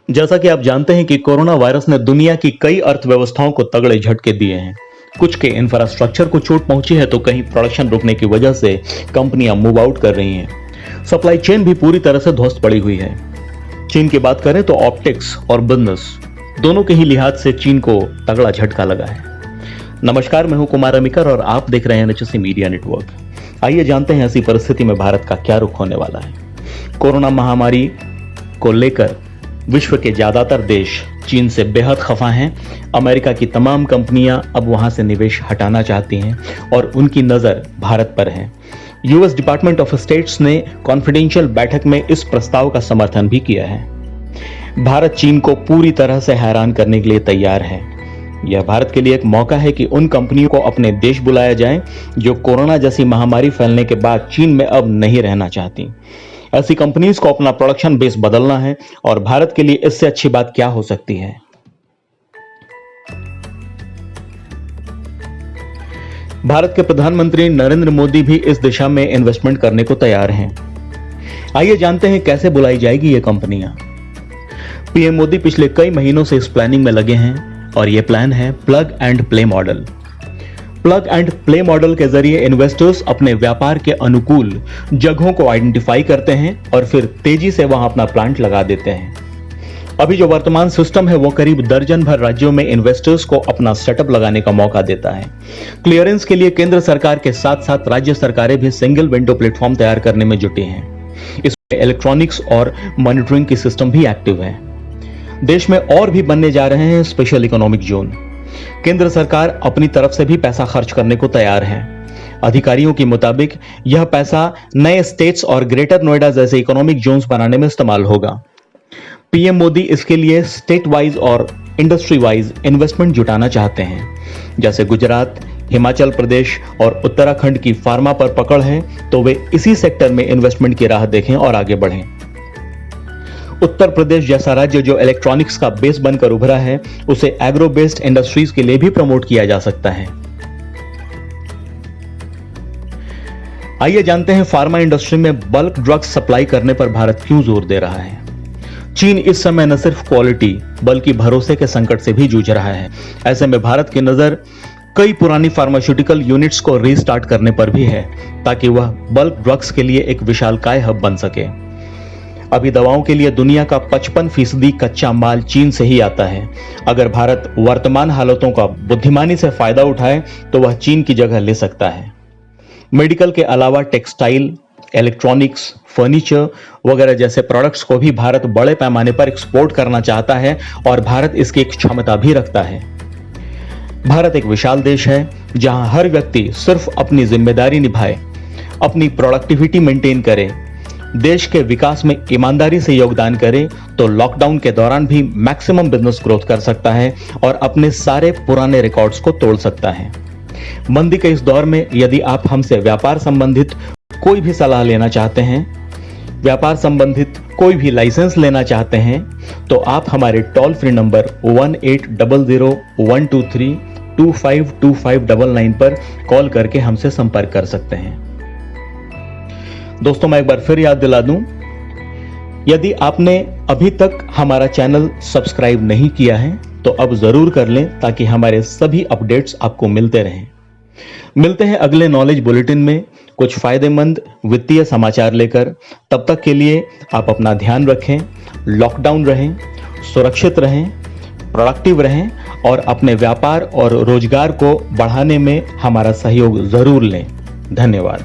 जैसा कि आप जानते हैं कि कोरोना वायरस ने दुनिया की कई अर्थव्यवस्थाओं को तगड़े झटके दिए हैं। कुछ के इंफ्रास्ट्रक्चर को चोट पहुंची है तो कहीं प्रोडक्शन रुकने की वजह से कंपनियां मूव आउट कर रही हैं। सप्लाई चेन भी पूरी तरह से ध्वस्त पड़ी हुई है। चीन की बात करें तो ऑप्टिक्स और बिजनेस दोनों के ही लिहाज से चीन को तगड़ा झटका लगा है। नमस्कार, मैं हूं कुमार अमिकर और आप देख रहे हैं एनएचएससी मीडिया नेटवर्क। आइए जानते हैं ऐसी परिस्थिति में भारत का क्या रुख होने वाला है। कोरोना महामारी को लेकर विश्व के ज्यादातर देश चीन से बेहद खफा हैं। अमेरिका की तमाम कंपनियां अब वहां से निवेश हटाना चाहती हैं और उनकी नजर भारत पर है। यूएस डिपार्टमेंट ऑफ स्टेट्स ने कॉन्फिडेंशियल बैठक में इस प्रस्ताव का समर्थन भी किया है। भारत चीन को पूरी तरह से हैरान करने के लिए तैयार है। यह भारत के लिए एक मौका है कि उन कंपनियों को अपने देश बुलाया जाए जो कोरोना जैसी महामारी फैलने के बाद चीन में अब नहीं रहना चाहती। ऐसी कंपनीज को अपना प्रोडक्शन बेस बदलना है और भारत के लिए इससे अच्छी बात क्या हो सकती है। भारत के प्रधानमंत्री नरेंद्र मोदी भी इस दिशा में इन्वेस्टमेंट करने को तैयार हैं। आइए जानते हैं कैसे बुलाई जाएगी ये कंपनियां। पीएम मोदी पिछले कई महीनों से इस प्लानिंग में लगे हैं और यह प्लान है plug and play model. Plug and play model के जरिए इन्वेस्टर्स अपने व्यापार के अनुकूल जगहों को आइडेंटिफाई करते हैं और फिर तेजी से वहां अपना प्लांट लगा देते हैं। अभी जो वर्तमान सिस्टम है वो करीब दर्जन भर राज्यों में इन्वेस्टर्स को अपना सेटअप लगाने का मौका देता है। क्लियरेंस के लिए केंद्र सरकार के साथ साथ राज्य सरकारें भी सिंगल विंडो प्लेटफॉर्म तैयार करने में जुटी हैं। इसमें इलेक्ट्रॉनिक्स और मॉनिटरिंग की सिस्टम भी एक्टिव है। देश में और भी बनने जा रहे हैं स्पेशल इकोनॉमिक जोन। केंद्र सरकार अपनी तरफ से भी पैसा खर्च करने को तैयार है। अधिकारियों के मुताबिक यह पैसा नए स्टेट्स और ग्रेटर नोएडा जैसे इकोनॉमिक जोन्स बनाने में इस्तेमाल होगा। पीएम मोदी इसके लिए स्टेट वाइज और इंडस्ट्री वाइज इन्वेस्टमेंट जुटाना चाहते हैं। जैसे गुजरात, हिमाचल प्रदेश और उत्तराखंड की फार्मा पर पकड़ है तो वे इसी सेक्टर में इन्वेस्टमेंट की राह देखें और आगे बढ़ें। उत्तर प्रदेश जैसा राज्य जो इलेक्ट्रॉनिक्स का बेस बनकर उभरा है, उसे एग्रो बेस्ड इंडस्ट्रीज के लिए भी प्रमोट किया जा सकता है। आइए जानते हैं फार्मा इंडस्ट्री में बल्क ड्रग्स सप्लाई करने पर भारत क्यों जोर दे रहा है। चीन इस समय न सिर्फ क्वालिटी बल्कि भरोसे के संकट से भी जूझ रहा है। ऐसे में भारत की नजर कई पुरानी फार्मास्यूटिकल यूनिट्स को रीस्टार्ट करने पर भी है ताकि वह बल्क ड्रग्स के लिए एक विशालकाय हब बन सके। अभी दवाओं के लिए दुनिया का 55% कच्चा माल चीन से ही आता है। अगर भारत वर्तमान हालातों का बुद्धिमानी से फायदा उठाए तो वह चीन की जगह ले सकता है। मेडिकल के अलावा टेक्सटाइल, इलेक्ट्रॉनिक्स, फर्नीचर वगैरह जैसे प्रोडक्ट्स को भी भारत बड़े पैमाने पर एक्सपोर्ट करना चाहता है और भारत इसकी एक क्षमता भी रखता है। भारत एक विशाल देश है जहां हर व्यक्ति सिर्फ अपनी जिम्मेदारी निभाए, अपनी प्रोडक्टिविटी मेंटेन करे, देश के विकास में ईमानदारी से योगदान करे तो लॉकडाउन के दौरान भी मैक्सिमम बिजनेस ग्रोथ कर सकता है और अपने सारे पुराने रिकॉर्ड्स को तोड़ सकता है। मंदी के इस दौर में यदि आप हमसे व्यापार संबंधित कोई भी सलाह लेना चाहते हैं, व्यापार संबंधित कोई भी लाइसेंस लेना चाहते हैं तो आप हमारे टोल फ्री नंबर 1800-123-252599 पर कॉल करके हमसे संपर्क कर सकते हैं। दोस्तों, मैं एक बार फिर याद दिला दूं, यदि आपने अभी तक हमारा चैनल सब्सक्राइब नहीं किया है तो अब जरूर कर लें ताकि हमारे सभी अपडेट्स आपको मिलते रहें। मिलते हैं अगले नॉलेज बुलेटिन में कुछ फायदेमंद वित्तीय समाचार लेकर। तब तक के लिए आप अपना ध्यान रखें, लॉकडाउन रहें, सुरक्षित रहें, प्रोडक्टिव रहें और अपने व्यापार और रोजगार को बढ़ाने में हमारा सहयोग जरूर लें। धन्यवाद।